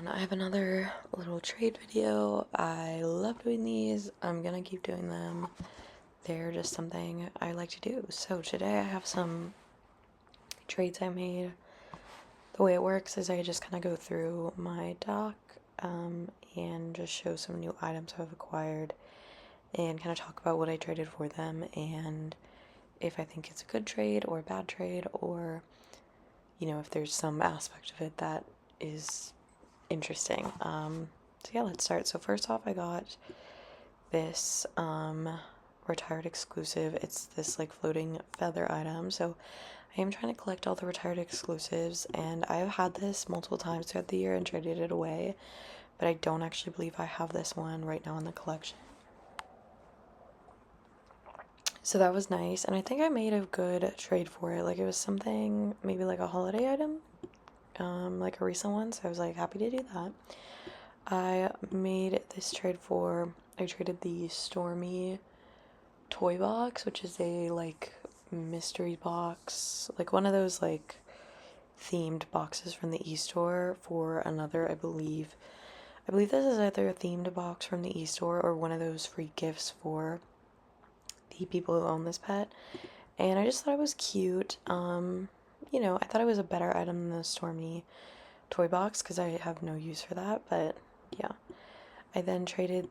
everyone, I have another little trade video. I love doing these. I'm gonna keep doing them. They're just something I like to do. So today I have some trades I made. The way it works is I just kind of go through my doc and just show some new items I've acquired and kind of talk about what I traded for them and if I think it's a good trade or a bad trade, or if there's some aspect of it that is interesting. So yeah, let's start. So first off, I got this retired exclusive. It's this like floating feather item. So I am trying to collect all the retired exclusives, and I've had this multiple times throughout the year and traded it away, but I don't actually believe I have this one right now in the collection. So that was nice, and I think I made a good trade for it. Like, it was something, maybe like a holiday item, like a recent one, so I was like happy to do that. I made this trade for, I traded the Stormy toy box, which is a like mystery box, like one of those like themed boxes from the e-store, for another, I believe this is either a themed box from the e-store or one of those free gifts for the people who own this pet. And I just thought it was cute. I thought it was a better item than the Stormy toy box because I have no use for that, but yeah. I then traded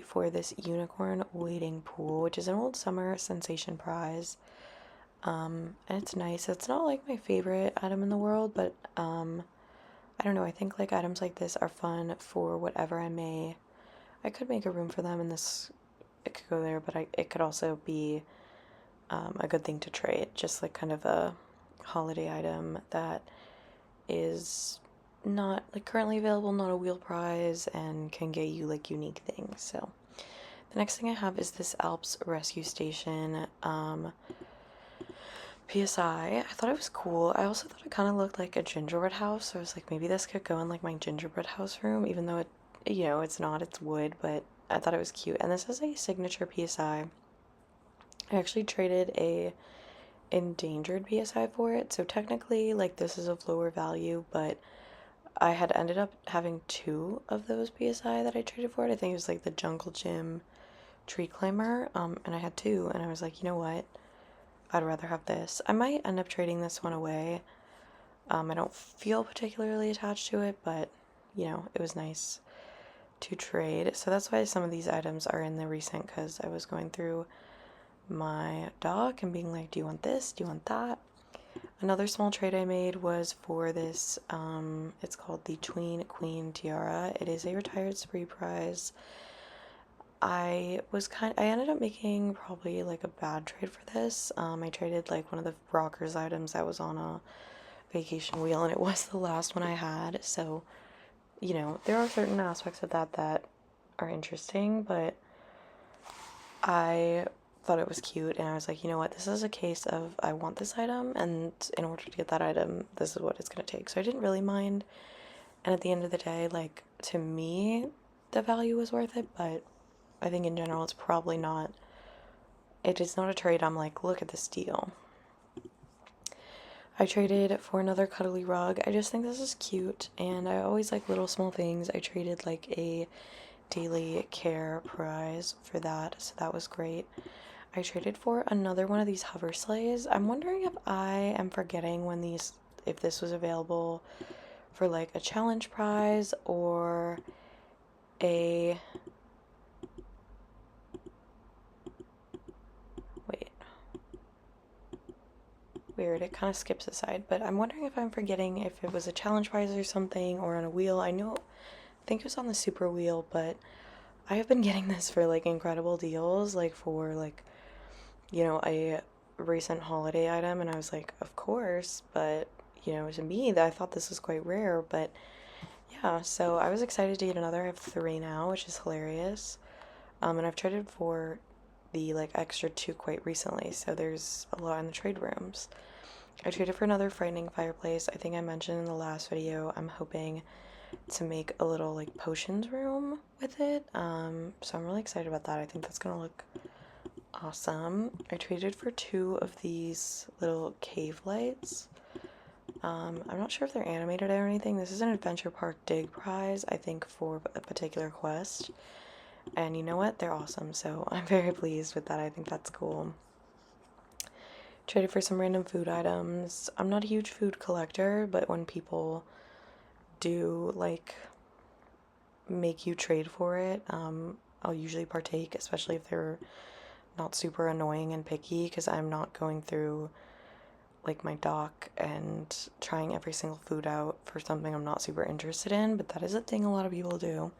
for this unicorn wading pool, which is an old summer sensation prize. And it's nice. It's not like my favorite item in the world, but I don't know. I think like items like this are fun for whatever I could make a room for them, and it could go there, but it could also be a good thing to trade, just like kind of a holiday item that is not like currently available, not a wheel prize, and can get you like unique things. So the next thing I have is this Alps Rescue Station PSI. I thought it was cool. I also thought it kind of looked like a gingerbread house, so I was like, maybe this could go in like my gingerbread house room, even though it's not, it's wood, but I thought it was cute. And this is a signature PSI. I actually traded a endangered PSI for it, so technically like this is of lower value, but I had ended up having two of those PSI that I traded for it. I think it was like the Jungle Gym Tree Climber, and I had two, and I was like, you know what? I'd rather have this. I might end up trading this one away. I don't feel particularly attached to it, but, it was nice to trade. So that's why some of these items are in the recent, because I was going through my doc and being like, do you want this? Do you want that? Another small trade I made was for this, it's called the Tween Queen Tiara. It is a retired spree prize. I ended up making probably like a bad trade for this. I traded like one of the rockers items that was on a vacation wheel, and it was the last one I had. So, there are certain aspects of that are interesting, but I thought it was cute, and I was like, you know what, this is a case of I want this item, and in order to get that item, this is what it's going to take. So I didn't really mind, and at the end of the day, like, to me, the value was worth it, but I think in general it's probably not. It is not a trade I'm like, look at this deal. I traded for another cuddly rug. I just think this is cute, and I always like little small things. I traded like a daily care prize for that, so that was great. I traded for another one of these hover sleighs. I'm wondering if I am forgetting if this was available for like a challenge prize or a, wait, weird, it kind of skips aside, but I'm wondering if I'm forgetting if it was a challenge prize or something, or on a wheel. I think it was on the super wheel, but I have been getting this for like incredible deals, like for like, a recent holiday item, and I was like, of course, but to me, I thought this was quite rare, but yeah, so I was excited to get another. I have three now, which is hilarious. And I've traded for the like extra two quite recently, so there's a lot in the trade rooms. I traded for another frightening fireplace. I think I mentioned in the last video, I'm hoping to make a little like potions room with it. So I'm really excited about that. I think that's gonna look awesome. I traded for two of these little cave lights. I'm not sure if they're animated or anything. This is an Adventure Park Dig prize, I think, for a particular quest. And you know what? They're awesome, so I'm very pleased with that. I think that's cool. Traded for some random food items. I'm not a huge food collector, but when people do, like, make you trade for it, I'll usually partake, especially if they're not super annoying and picky, because I'm not going through like my dock and trying every single food out for something I'm not super interested in, but that is a thing a lot of people do.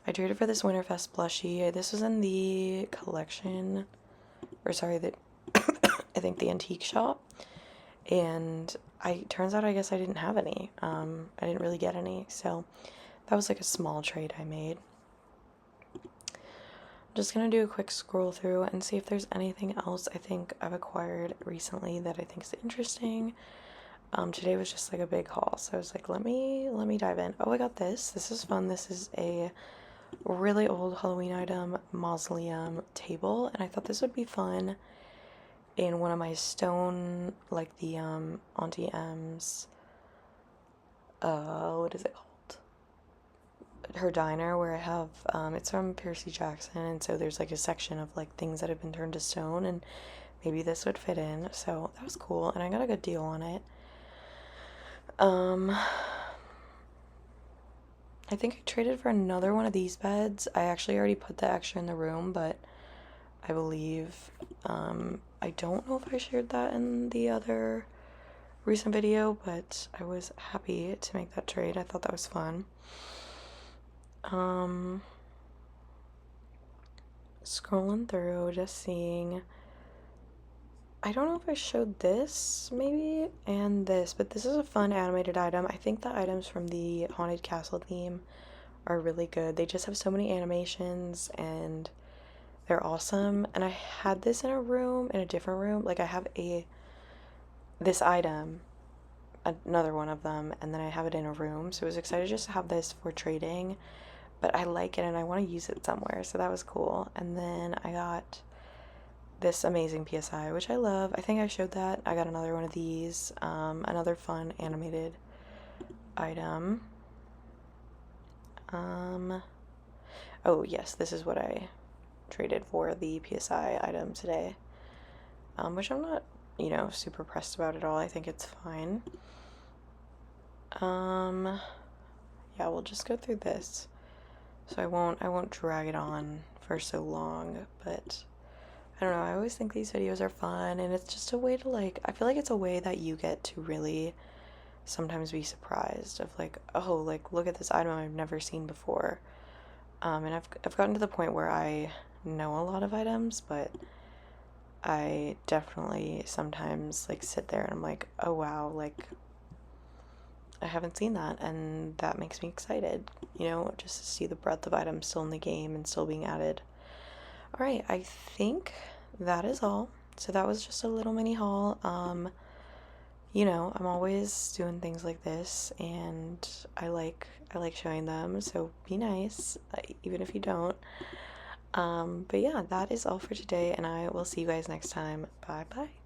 I traded for this Winterfest plushie. This was in the collection, or sorry, the I think the antique shop, and turns out I guess I didn't have any. I didn't really get any, so that was like a small trade I made. I'm just gonna do a quick scroll through and see if there's anything else I think I've acquired recently that I think is interesting. Today was just like a big haul, so I was like, let me dive in. Oh, I got this. This is fun. This is a really old Halloween item, mausoleum table, and I thought this would be fun in one of my stone, like the Auntie M's, what is it called? Her diner, where I have, it's from Percy Jackson, and so there's like a section of like things that have been turned to stone, and maybe this would fit in, so that was cool, and I got a good deal on it. I think I traded for another one of these beds. I actually already put the extra in the room, but I believe, I don't know if I shared that in the other recent video, but I was happy to make that trade. I thought that was fun. Scrolling through, just seeing. I don't know if I showed this, maybe, and this, but this is a fun animated item. I think the items from the Haunted Castle theme are really good. They just have so many animations, and they're awesome. And I had this in a room, in a different room. Like, I have this item, another one of them, and then I have it in a room. So I was excited just to have this for trading, but I like it and I want to use it somewhere, so that was cool. And then I got this amazing PSI, which I love. I think I showed that. I got another one of these, another fun animated item. Oh yes, this is what I traded for the PSI item today, which I'm not, super pressed about at all. I think it's fine. Yeah, we'll just go through this. So I won't drag it on for so long, but I don't know, I always think these videos are fun, and it's just a way to, like, I feel like it's a way that you get to really sometimes be surprised of, like, oh, like, look at this item I've never seen before. And I've gotten to the point where I know a lot of items, but I definitely sometimes, like, sit there and I'm like, oh wow, like, I haven't seen that, and that makes me excited, just to see the breadth of items still in the game and still being added. Alright, I think that is all. So that was just a little mini haul. I'm always doing things like this, and I like showing them, so be nice, even if you don't. But yeah, that is all for today, and I will see you guys next time. Bye bye.